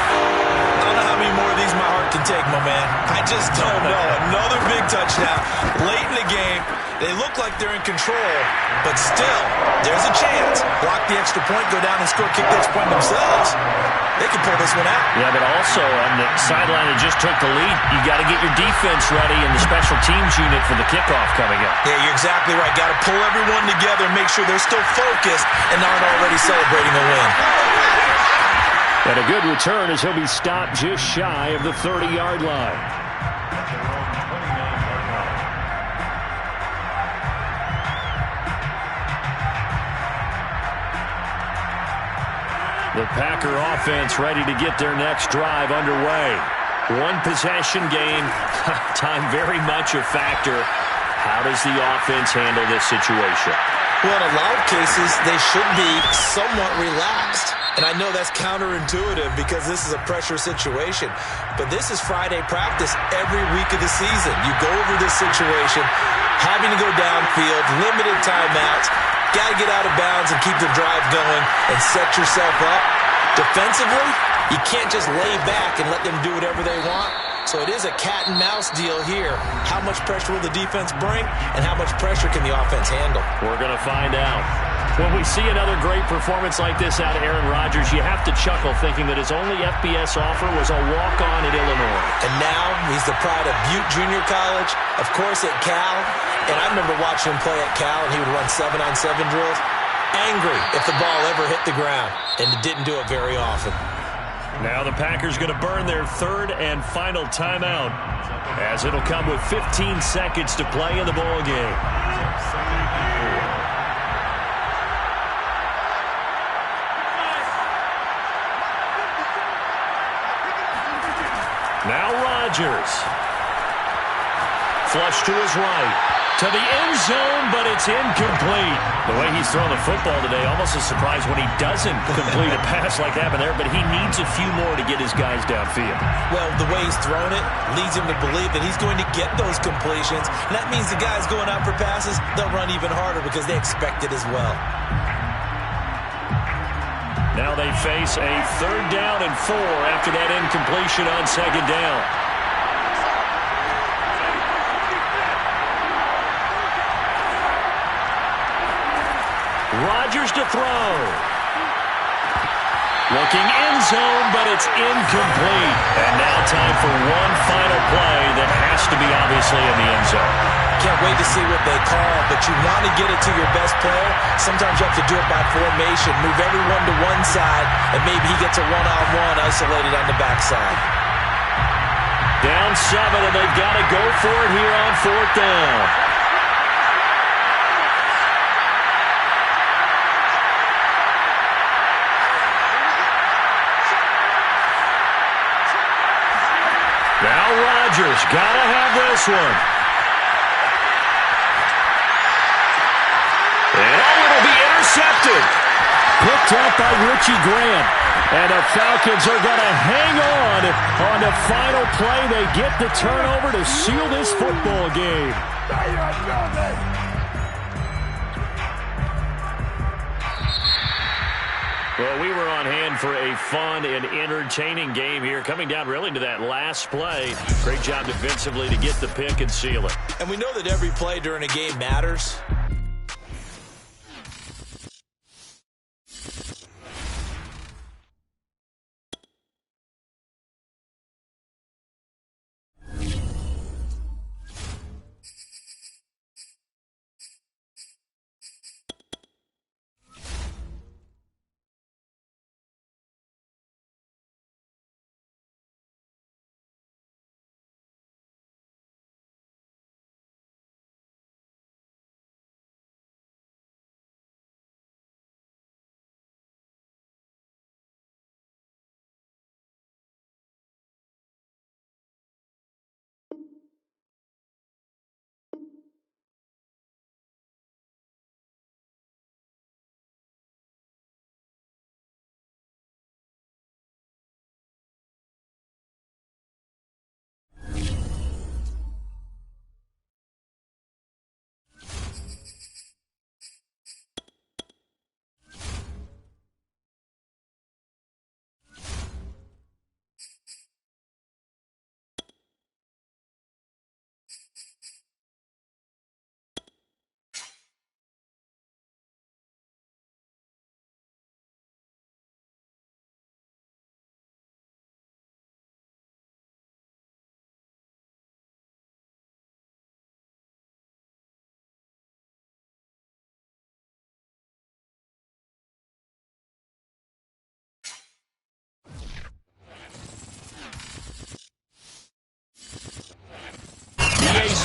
[SPEAKER 2] I don't know how many more of these my heart can take, my man. I just don't know. Another big touchdown late in the game. They look like they're in control, but still, there's a chance. Block the extra point, go down and score, kick the extra point themselves. They can pull this one out.
[SPEAKER 1] Yeah, but also on the sideline that just took the lead, you got to get your defense ready and the special teams unit for the kickoff coming up.
[SPEAKER 2] Yeah, you're exactly right. Got to pull everyone together and make sure they're still focused and aren't already celebrating a win.
[SPEAKER 1] And a good return as he'll be stopped just shy of the 30-yard line. The Packer offense ready to get their next drive underway. One possession game, time very much a factor. How does the offense handle this situation?
[SPEAKER 2] Well, in a lot of cases, they should be somewhat relaxed. And I know that's counterintuitive because this is a pressure situation. But this is Friday practice every week of the season. You go over this situation, having to go downfield, limited timeouts, got to get out of bounds and keep the drive going and set yourself up. Defensively, you can't just lay back and let them do whatever they want. So it is a cat and mouse deal here. How much pressure will the defense bring and how much pressure can the offense handle?
[SPEAKER 1] We're going to find out. When we see another great performance like this out of Aaron Rodgers, you have to chuckle thinking that his only FBS offer was a walk-on at Illinois.
[SPEAKER 2] And now he's the pride of Butte Junior College, of course at Cal. And I remember watching him play at Cal, and he would run 7-on-7 drills. Angry if the ball ever hit the ground, and it didn't do it very often.
[SPEAKER 1] Now the Packers going to burn their 3rd and final timeout, as it'll come with 15 seconds to play in the ball game. Now Rodgers. Flush to his right. To the end zone, but it's incomplete. The way he's throwing the football today, almost a surprise when he doesn't complete a pass like that there, but he needs a few more to get his guys downfield.
[SPEAKER 2] Well, the way he's thrown it leads him to believe that he's going to get those completions. And that means the guys going out for passes, they'll run even harder because they expect it as well.
[SPEAKER 1] Now they face a 3rd down and 4 after that incompletion on 2nd down. Rodgers to throw. Looking end zone, but it's incomplete. And now time for one final play that has to be obviously in the end zone.
[SPEAKER 2] Can't wait to see what they call, but you want to get it to your best player. Sometimes you have to do it by formation. Move everyone to one side, and maybe he gets a one-on-one isolated on the backside.
[SPEAKER 1] Down 7, and they've got to go for it here on 4th down. Now Rodgers got to have this one. And it'll be intercepted. Picked up by Richie Grant. And the Falcons are going to hang on the final play. They get the turnover to seal this football game. Well, we were on hand for a fun and entertaining game here, coming down really to that last play. Great job defensively to get the pick and seal it.
[SPEAKER 2] And we know that every play during a game matters.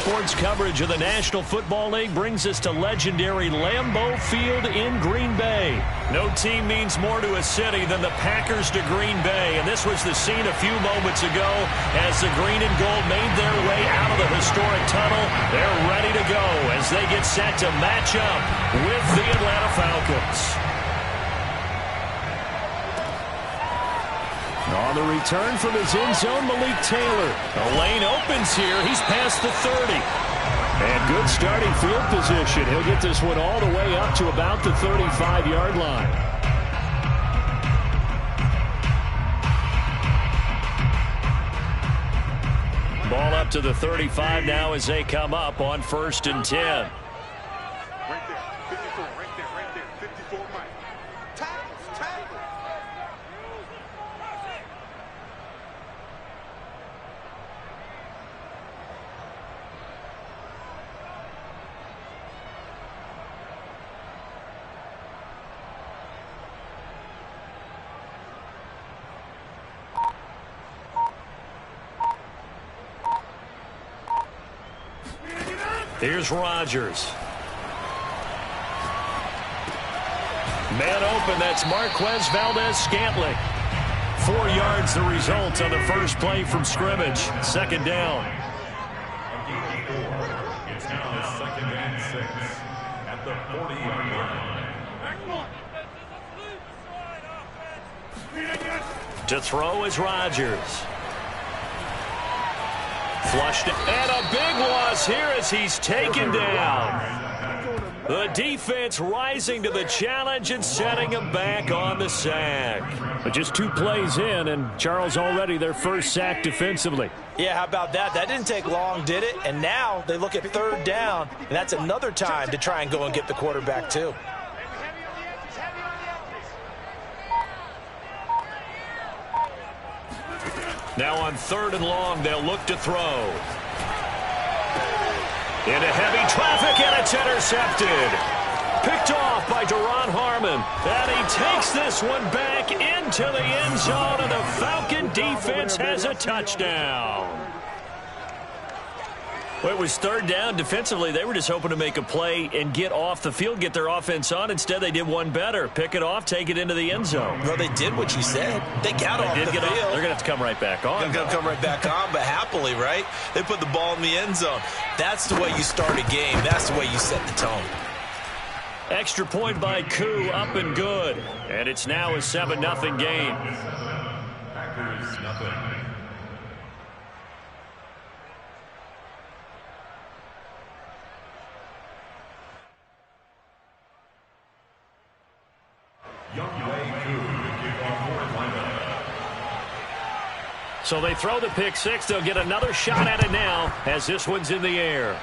[SPEAKER 1] Sports coverage of the National Football League brings us to legendary Lambeau Field in Green Bay. No team means more to a city than the Packers to Green Bay, and this was the scene a few moments ago as the green and gold made their way out of the historic tunnel. They're ready to go as they get set to match up with the Atlanta Falcons. On the return from his end zone, Malik Taylor. A lane opens here. He's past the 30. And good starting field position. He'll get this one all the way up to about the 35-yard line. Ball up to the 35 now as they come up on 1st and 10.
[SPEAKER 3] Right there, 54, right there, 54, Mike. Tackle.
[SPEAKER 1] Here's Rodgers. Man open, that's Marquez Valdez-Scantling. 4 yards the result on the first play from scrimmage. Second down.
[SPEAKER 3] It's now 2nd and 6 at the 40-yard line.
[SPEAKER 1] To throw is Rodgers. Flushed, and a big loss here as he's taken down. The defense rising to the challenge and setting him back on the sack.
[SPEAKER 5] But just 2 plays in, and Charles already their first sack defensively.
[SPEAKER 2] Yeah, how about that? That didn't take long, did it? And now they look at 3rd down, and that's another time to try and go and get the quarterback too.
[SPEAKER 1] Now on 3rd and long, they'll look to throw. Into heavy traffic, and it's intercepted. Picked off by Duron Harmon. And he takes this one back into the end zone, and the Falcon defense has a touchdown. Well, it was 3rd down. Defensively, they were just hoping to make a play and get off the field, get their offense on. Instead, they did one better. Pick it off, take it into the end zone.
[SPEAKER 2] Well, they did what you said. They got off the field.
[SPEAKER 1] They're going to have to come right back on.
[SPEAKER 2] They're going to come right back on, but happily, right? They put the ball in the end zone. That's the way you start a game. That's the way you set the tone.
[SPEAKER 1] Extra point by Koo, up and good. And it's now a 7-0 game.
[SPEAKER 3] Packers nothing.
[SPEAKER 1] So they throw the pick six. They'll get another shot at it now as this one's in the air.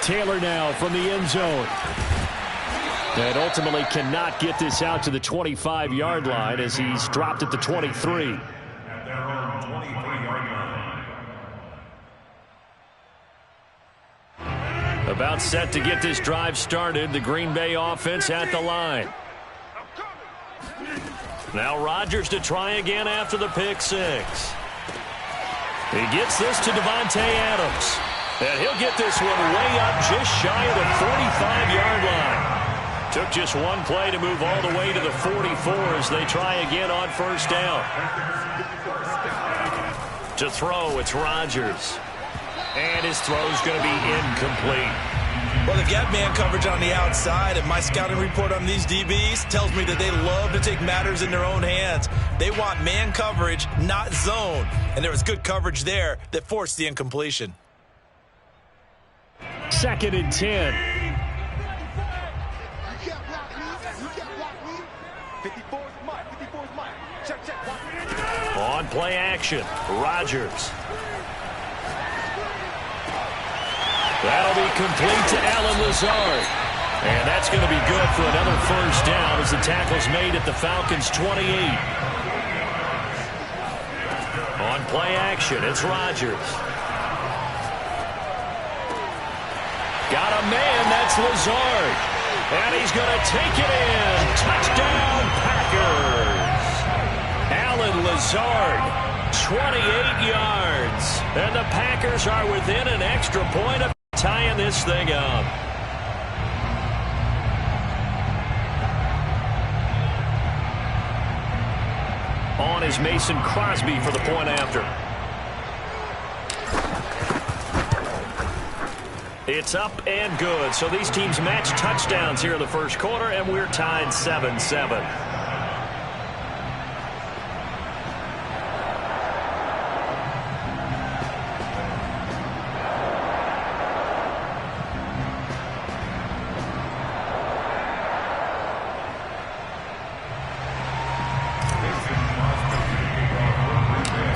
[SPEAKER 5] Taylor now from the end zone. And ultimately cannot get this out to the 25-yard line as he's dropped at the 23.
[SPEAKER 3] At their own 23-yard line.
[SPEAKER 1] About set to get this drive started. The Green Bay offense at the line. Now Rodgers to try again after the pick six. He gets this to Devontae Adams. And he'll get this one way up just shy of the 45-yard line. Took just one play to move all the way to the 44 as they try again on first down. To throw, it's Rodgers. And his throw's going to be incomplete.
[SPEAKER 2] Well, they've got man coverage on the outside, and my scouting report on these DBs tells me that they love to take matters in their own hands. They want man coverage, not zone. And there was good coverage there that forced the incompletion.
[SPEAKER 5] 2nd and 10.
[SPEAKER 1] On play action, Rodgers. That'll be complete to Allen Lazard. And that's going to be good for another first down as the tackle's made at the Falcons' 28. On play action, it's Rodgers. Got a man, that's Lazard. And he's going to take it in. Touchdown, Packers. Allen Lazard, 28 yards. And the Packers are within an extra point of tying this thing up. On is Mason Crosby for the point after. It's up and good. So these teams match touchdowns here in the first quarter, and we're tied 7-7.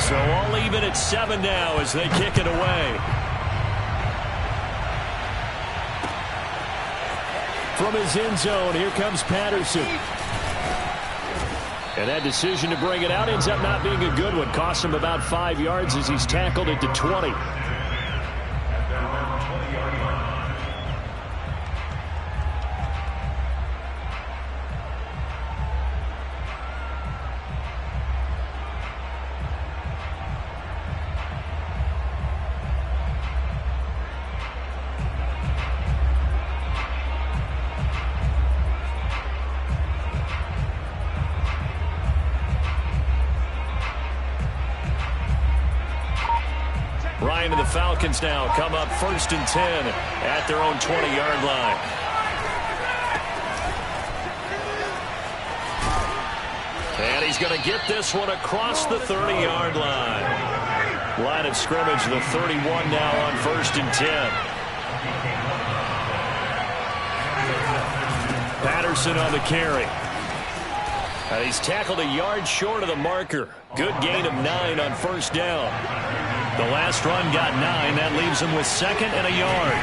[SPEAKER 1] So all even at 7 now as they kick it away.
[SPEAKER 5] From his end zone, here comes Patterson. And that decision to bring it out ends up not being a good one. Costs him about 5 yards as he's tackled at the 20.
[SPEAKER 1] and the Falcons now come up 1st and 10 at their own 20-yard line. And he's going to get this one across the 30-yard line. Line of scrimmage, the 31 now on 1st and 10. Patterson on the carry. And he's tackled a yard short of the marker. Good gain of 9 on 1st down. The last run got 9. That leaves him with 2nd and a yard.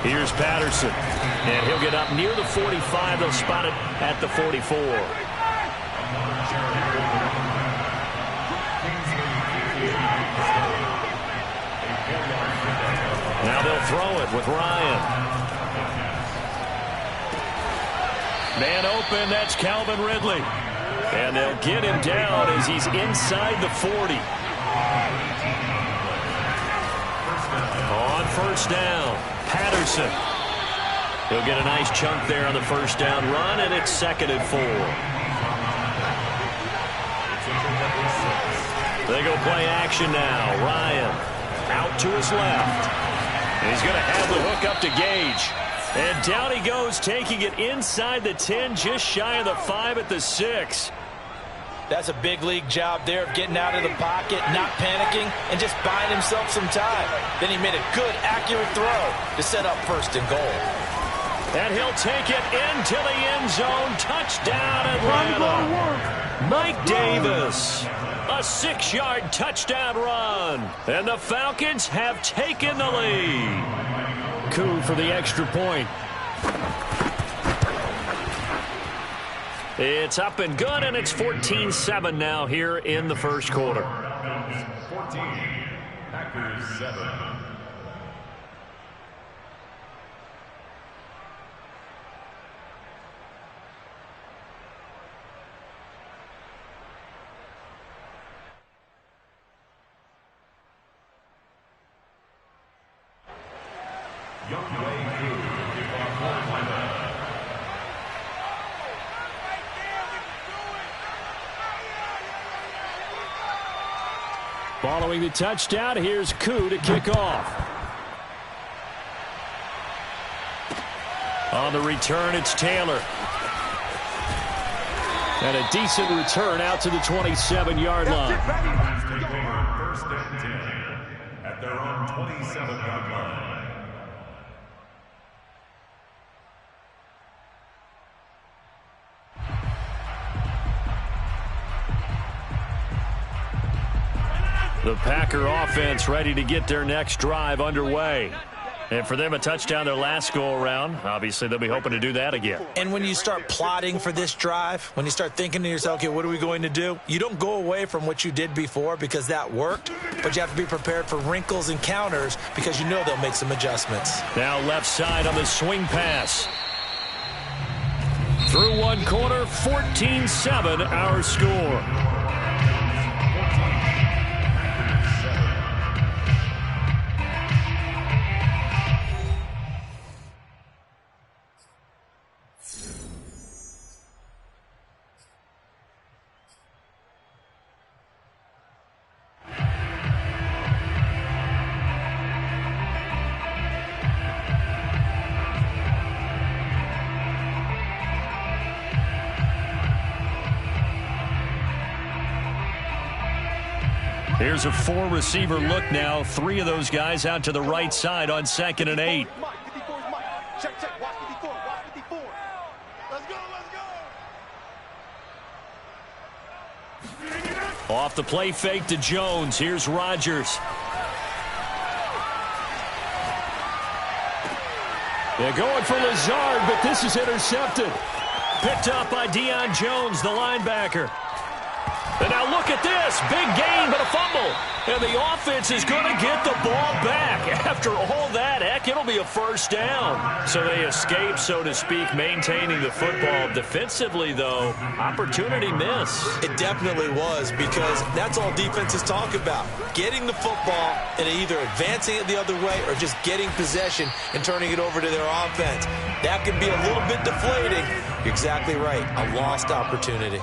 [SPEAKER 1] Here's Patterson. And he'll get up near the 45. They'll spot it at the 44. Now they'll throw it with Ryan. Man open, that's Calvin Ridley. And they'll get him down as he's inside the 40. On 1st down, Patterson. He'll get a nice chunk there on the 1st down run, and it's 2nd and 4. They go play action now. Ryan out to his left. And he's going to have the hook up to Gage. And down he goes, taking it inside the 10, just shy of the 5 at the 6.
[SPEAKER 2] That's a big league job there of getting out of the pocket, not panicking, and just buying himself some time. Then he made a good, accurate throw to set up 1st and goal.
[SPEAKER 1] And he'll take it into the end zone. Touchdown, Atlanta. Mike Davis. A 6-yard touchdown run. And the Falcons have taken the lead. Coup for the extra point. It's up and good, and it's 14-7 now here in the 1st quarter.
[SPEAKER 3] 14, Packers 7.
[SPEAKER 1] Following the touchdown, here's Koo to kick off. On the return, it's Taylor. And a decent return out to the 27-yard line.
[SPEAKER 3] Take over 1st and 10 at their own 27-yard line.
[SPEAKER 1] The Packer offense ready to get their next drive underway. And for them, a touchdown their last go-around. Obviously, they'll be hoping to do that again.
[SPEAKER 2] And when you start plotting for this drive, when you start thinking to yourself, okay, what are we going to do? You don't go away from what you did before because that worked, but you have to be prepared for wrinkles and counters because you know they'll make some adjustments.
[SPEAKER 1] Now left side on the swing pass. Through one quarter, 14-7 our score. Here's a 4-receiver look now. 3 of those guys out to the right side on 2nd and 8. Off the play fake to Jones. Here's Rodgers. They're going for Lazard, but this is intercepted. Picked up by Deion Jones, the linebacker. And now look at this. Big gain, but a fumble. And the offense is going to get the ball back. After all that, heck, it'll be a 1st down. So they escape, so to speak, maintaining the football. Defensively, though, opportunity miss.
[SPEAKER 2] It definitely was, because that's all defenses talk about. Getting the football and either advancing it the other way or just getting possession and turning it over to their offense. That can be a little bit deflating. You're exactly right. A lost opportunity.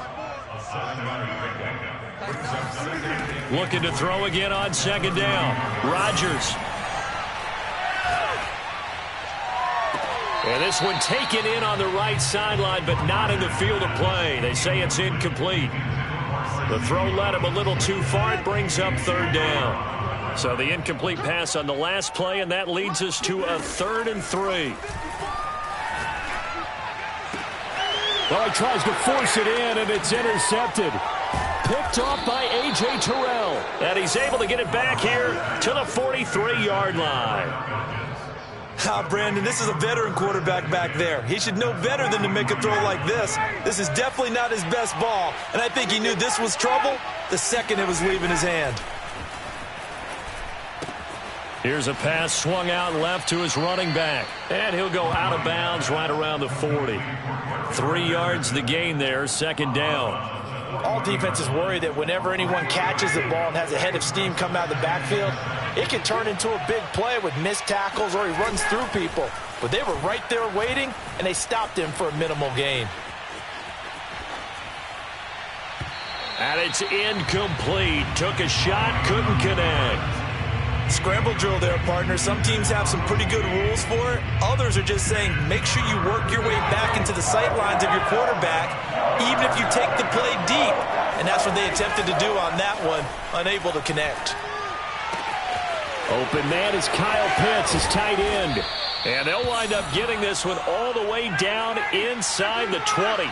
[SPEAKER 3] Brings up 2nd and
[SPEAKER 1] Looking to throw again on second down. Rodgers. And this one taken in on the right sideline, but not in the field of play. They say it's incomplete. The throw led him a little too far. It brings up third down. So the incomplete pass on the last play, and that leads us to a 3rd and 3.
[SPEAKER 5] Well, he tries to force it in, and it's intercepted. Picked off by A.J. Terrell.
[SPEAKER 1] And he's able to get it back here to the 43-yard line.
[SPEAKER 2] Brandon, this is a veteran quarterback back there. He should know better than to make a throw like this. This is definitely not his best ball, and I think he knew this was trouble the second it was leaving his hand.
[SPEAKER 1] Here's a pass swung out left to his running back, and he'll go out of bounds right around the 40. 3 yards the gain there, 2nd down.
[SPEAKER 2] All defenses worry that whenever anyone catches the ball and has a head of steam come out of the backfield, it can turn into a big play with missed tackles or he runs through people. But they were right there waiting, and they stopped him for a minimal gain.
[SPEAKER 1] And it's incomplete. Took a shot, couldn't connect.
[SPEAKER 2] Scramble drill there, partner. Some teams have some pretty good rules for it. Others are just saying make sure you work your way back into the sight lines of your quarterback, even if you take the play deep. And that's what they attempted to do on that one, unable to connect.
[SPEAKER 5] Open man is Kyle Pitts, his tight end.
[SPEAKER 1] And they'll wind up getting this one all the way down inside the 20.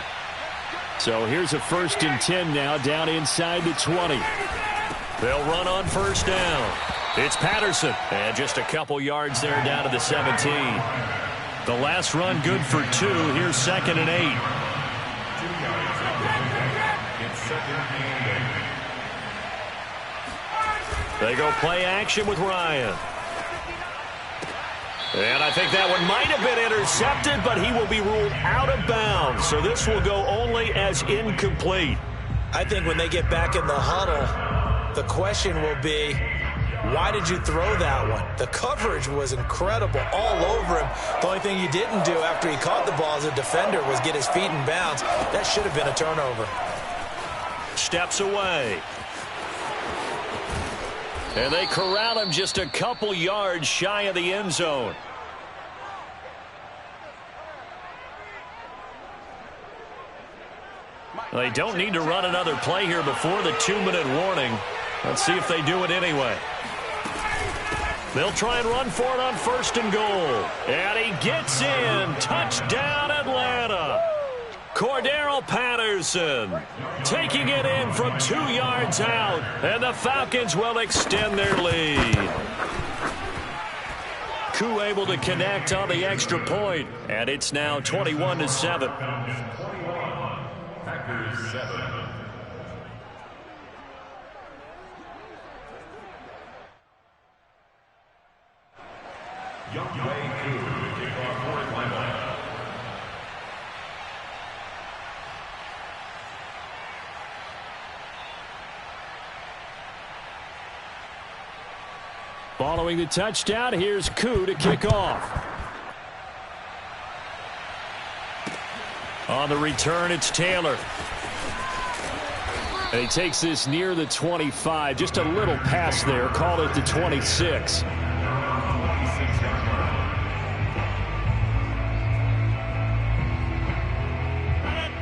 [SPEAKER 5] So here's a 1st and 10 now, down inside the 20.
[SPEAKER 1] They'll run on 1st down. It's Patterson, and just a couple yards there down to the 17. The last run good for 2. Here's 2nd and 8.
[SPEAKER 3] It's 2nd and 8.
[SPEAKER 1] They go play action with Ryan. And I think that one might have been intercepted, but he will be ruled out of bounds. So this will go only as incomplete.
[SPEAKER 2] I think when they get back in the huddle, the question will be, why did you throw that one? The coverage was incredible all over him. The only thing he didn't do after he caught the ball as a defender was get his feet in bounds. That should have been a turnover.
[SPEAKER 1] Steps away. And they corral him just a couple yards shy of the end zone. They don't need to run another play here before the 2-minute warning. Let's see if they do it anyway. They'll try and run for it on 1st and goal. And he gets in. Touchdown, Atlanta. Cordero Patterson taking it in from 2 yards out. And the Falcons will extend their lead. Koo able to connect on the extra point. And it's now 21-7.
[SPEAKER 3] Packers 7. Young Wei Koo to kick off for Atlanta.
[SPEAKER 5] Following the touchdown, here's Koo to kick off.
[SPEAKER 1] On the return, it's Taylor.
[SPEAKER 5] And he takes this near the 25. Just a little pass there. Called it the 26.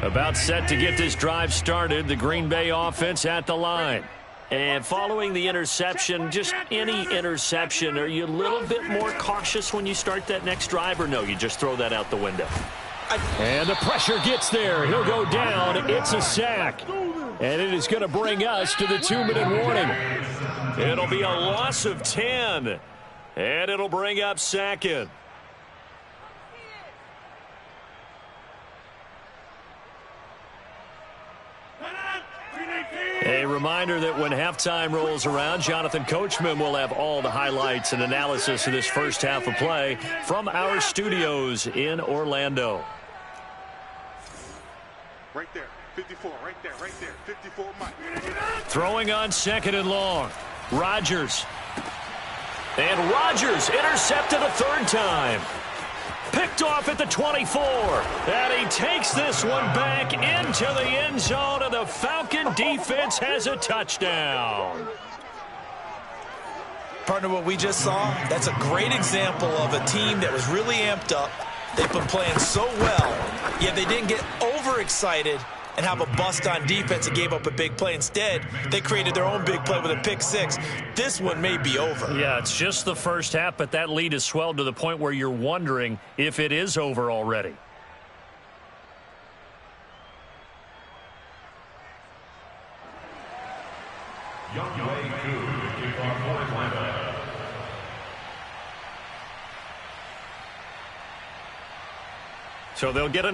[SPEAKER 1] About set to get this drive started. The Green Bay offense at the line. And following the interception, just any interception, are you a little bit more cautious when you start that next drive, or no, you just throw that out the window?
[SPEAKER 5] And the pressure gets there. He'll go down. It's a sack. And it is going to bring us to the 2-minute warning.
[SPEAKER 1] It'll be a loss of 10. And it'll bring up 2nd. A reminder that when halftime rolls around, Jonathan Coachman will have all the highlights and analysis of this first half of play from our studios in Orlando.
[SPEAKER 6] Right there, 54, right there, 54, Mike.
[SPEAKER 1] Throwing on 2nd and long. Rodgers. And Rodgers intercepted a 3rd time. Picked off at the 24. And he takes this one back into the end zone, and the Falcon defense has a touchdown.
[SPEAKER 2] Partner, what we just saw, that's a great example of a team that was really amped up. They've been playing so well, yet they didn't get overexcited and have a bust on defense and gave up a big play. Instead, they created their own big play with a pick six. This one may be over.
[SPEAKER 1] Yeah, it's just the first half, but that lead has swelled to the point where you're wondering if it is over already. So they'll get a